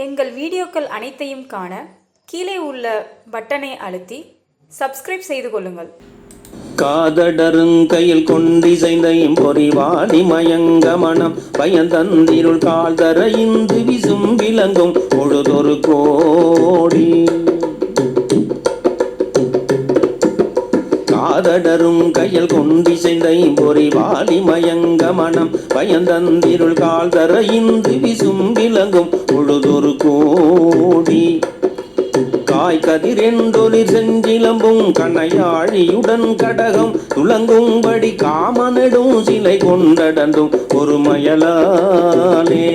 எங்கள் வீடியோக்கள் அனைத்தையும் காண கீழே உள்ள பட்டனை அழுத்தி சப்ஸ்கிரைப் செய்து கொள்ளுங்கள். காதடருங்கையில் கொண்டிசைந்தையும் பொறிவாடி மயங்க மனம் பயந்தந்திருள் கால் தர இந்து விசும் விளங்கும் பொழுதொரு கோடி. காதடரும் கையில் கொண்டிசைந்தையும் பொறிவாடி மயங்க மனம் பயந்தந்திருள் கால் தர இந்து விசும் விளங்கும் பொழுதொரு கோடி. காய் கதிரெண்டொலிர் செஞ்சிலம்பும் கணையாழியுடன் கடகம் துளங்கும்படி காமனெடும் சிலை கொண்டடந்தும் ஒரு மயலாலே.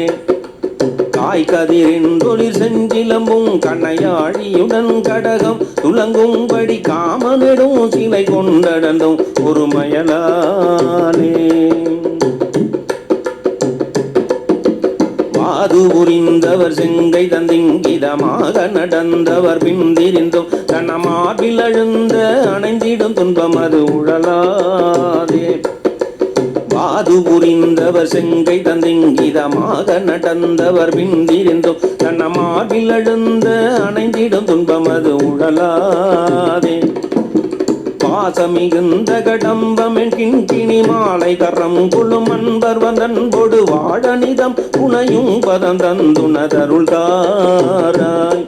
காய் கதிரெண்டொலிர் செஞ்சிலம்பும் கணையாழியுடன் கடகம் துளங்கும்படி காமனெடும் சிலை கொண்டடந்தும் ஒரு மயலாலே. மாது புரிந்தவர் செங்கை தந்திங்கிதமாக நடந்தவர் பின்திரிந்தும் தனமார்பில் அழுந்த அணைந்திடும் துன்பம் அது உழலாதே. மாது புரிந்தவர் செங்கை தந்திங்கிதமாக நடந்தவர் பின்திரிந்தும் தனமார்பில் அழுந்த அணைந்திடும் துன்பம் அது உழலாதே. பாசமிகுந்த கடம்பமென் கிண்கிணி மாலை கரம் கொள்ளும் அன்பர் வந்தன்பொடு வாழனிதம் புனையும் பதந்தந்துணதருள் தாராய்.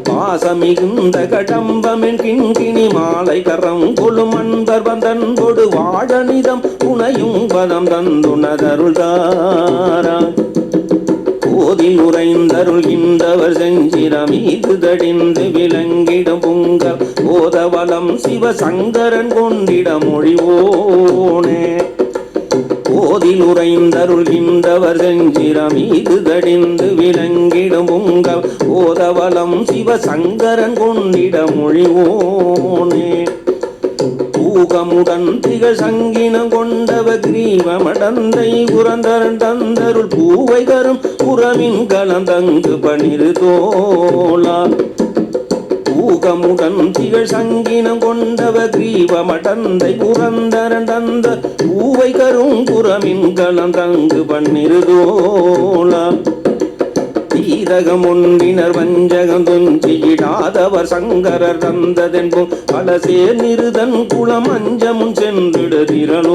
பாசமிகுந்த கடம்பமென் கிண்கிணி மாலை கரம் கொள்ளும் அன்பர் வந்தன்பொடு வாழனிதம் புனையும் பதம் தந்துணதருள் தாராய். கோதில் உறைந்தருள்கின்றவர் செஞ்சிரமீது தடிந்து விளங்கிடும் புங்கல் போதவலம் சிவசங்கரன் கொண்டிட மொழிவோனே. கோதில் உறைந்தருள்கின்றவர் செஞ்சிரமீது தடிந்து விளங்கிடும் புங்கல் போதவலம் சிவசங்கரன் கொண்டிட மொழிவோனே. பூகமுடன் திகழ் சங்கினம் கொண்டவ கிரீவமடந்தை புரந்தரன் தந்தருள் பூவை கரும் புறமின் கலந்தங்கு பனிரு தோளா. பூகமுடன் திகழ் சங்கினம் கொண்டவ கிரீவமடந்தை புரந்தரன் தந்த பூவை கரும் புறமின் கலந்தங்கு பன்னிரு தோளா. தீரகம் ஒன்றினர் வஞ்சகம் துஞ்சியிடாதவர் சங்கரர் தந்ததென்பும் பல சேர் நிருதன் குளம் அஞ்சமுன் சென்றிடுதிரலோனே.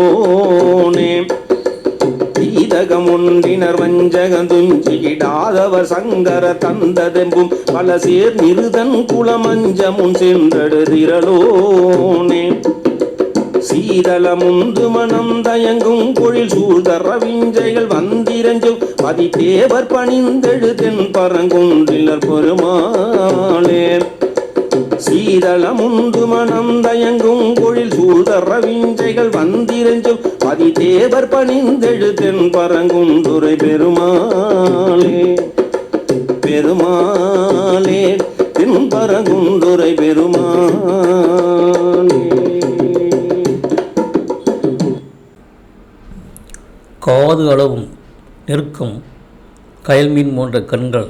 தீரகம் ஒன்றினர் வஞ்சகம் துஞ்சியிடாதவர் சங்கரர் தந்ததென்பும் பல சேர் நிருதன் குளம் அஞ்சமுன் சென்றிடுதிரலோனே. சீதளமுந்து மனம் தயங்கும் பொழில் சூழ்தர விஞ்சைகள் வந்திரஞ்சும் பதி தேவர் பணிந்தெழு தென் பரங்குன்றிலர் பெருமாளே. சீதளமுந்து மனம் தயங்கும் பொழில் சூழ்தர விஞ்சைகள் வந்திரஞ்சும் பதி தேவர் பணிந்தெழு தென் பரங்குன்றுரை பெருமாளே. பெருமாளே தென் பரங்குன்றுரை பெருமாளே. காது அளவும் நெருக்கம் கயல்மீன் போன்ற கண்கள்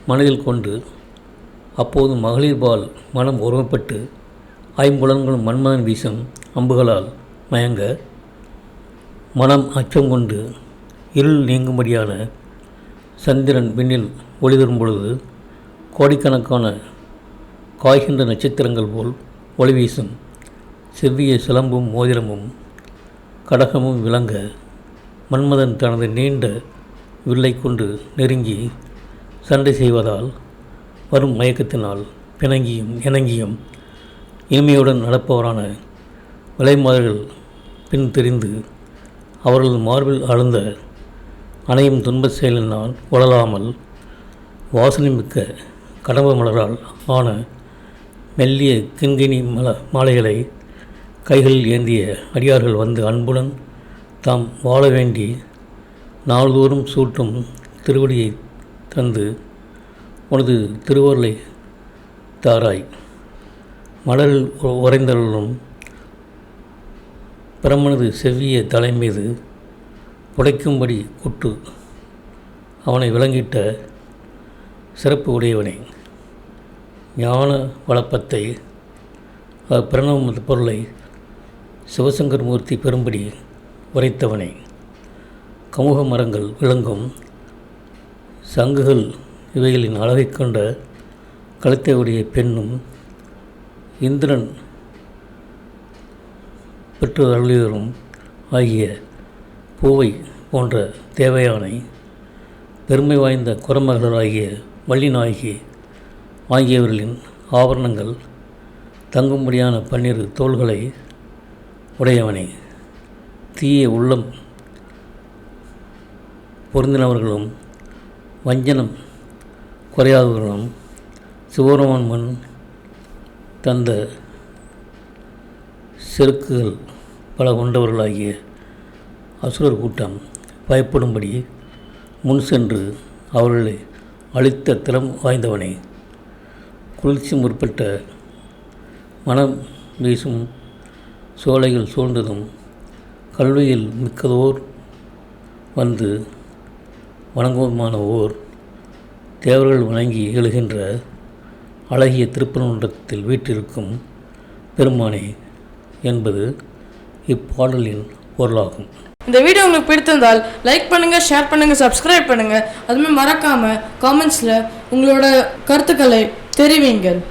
மனதில் கொண்டு அப்போது மகளிர்பால் மனம் ஒருமைப்பட்டு ஐம்புலன்களும் மன்மதன் வீசும் அம்புகளால் மயங்க மனம் அச்சம் கொண்டு இருள் நீங்கும்படியான சந்திரன் விண்ணில் ஒளி தரும் பொழுது கோடிக்கணக்கான காய்கின்ற நட்சத்திரங்கள் போல் ஒளி வீசும் செவ்விய சிலம்பும் மோதிரமும் கடகமும் விளங்க மன்மதன் தனது நீண்ட வில்லை கொண்டு நெருங்கி சண்டை செய்வதால் வரும் மயக்கத்தினால் பிணங்கியும் இணங்கியும் இனிமையுடன் நடப்பவரான விலைமாதர்கள் பின் தெரிந்து அவர்களது மார்பில் ஆழ்ந்த அணையும் துன்பச் செயலினால் உழலாமல் வாசனை மிக்க கடம்ப மலரால் ஆன மெல்லிய கிண்கிணி மாலைகளை கைகளில் ஏந்திய அடியார்கள் வந்து அன்புடன் தாம் வாழ வேண்டி நாள்தோறும் சூட்டும் திருவடியை தந்து உனது திருவருளை தாராய். மலரில் உறைந்தருளும் பிரமனது செவ்விய தலை மீது புடைக்கும்படி குட்டு அவனை விளங்கிட்ட சிறப்பு உடையவனே. ஞான வளப்பத்தை பிரணவ பொருளை சிவசங்கர் மூர்த்தி பெரும்படி உரைத்தவனே. கமுக மரங்கள் விளங்கும் சங்குகள் இவைகளின் அழகைக் கொண்ட கழுத்தை உடைய பெண்ணும் இந்திரன் பெற்று அருளியரும் ஆகிய பூவை போன்ற தேவயானை, பெருமை வாய்ந்த குரமகளராகிய வள்ளிநாயகி ஆகியவர்களின் ஆபரணங்கள் தங்கும்படியான 12 தோள்களை உடையவனே, தீய உள்ளம் பொருந்தினவர்களும் வஞ்சனம் குறையாதவர்களும் சிவபெருமான் முன் தந்த செருக்குகள் பல கொண்டவர்களாகிய அசுரர் கூட்டம் பயப்படும்படி முன் சென்று அவர்களை அழித்த திறம் வாய்ந்தவனே, குளிர்ச்சி முற்பட்ட மனம் வீசும் சோலைகள் சூழ்ந்ததும் கல்வியில் மிக்கதோர் வந்து வணங்குவதுமான ஓர் தேவர்கள் வணங்கி எழுகின்ற அழகிய திருப்பரங்குன்றத்தில் வீற்றிருக்கும் பெருமானே என்பது இப்பாடலின் பொருளாகும். இந்த வீடியோ உங்களுக்கு பிடித்திருந்தால் லைக் பண்ணுங்க, ஷேர் பண்ணுங்க, சப்ஸ்கிரைப் பண்ணுங்க. அதுமே மறக்காம காமெண்ட்ஸ்ல உங்களோட கருத்துக்களை தெரிவிங்கள்.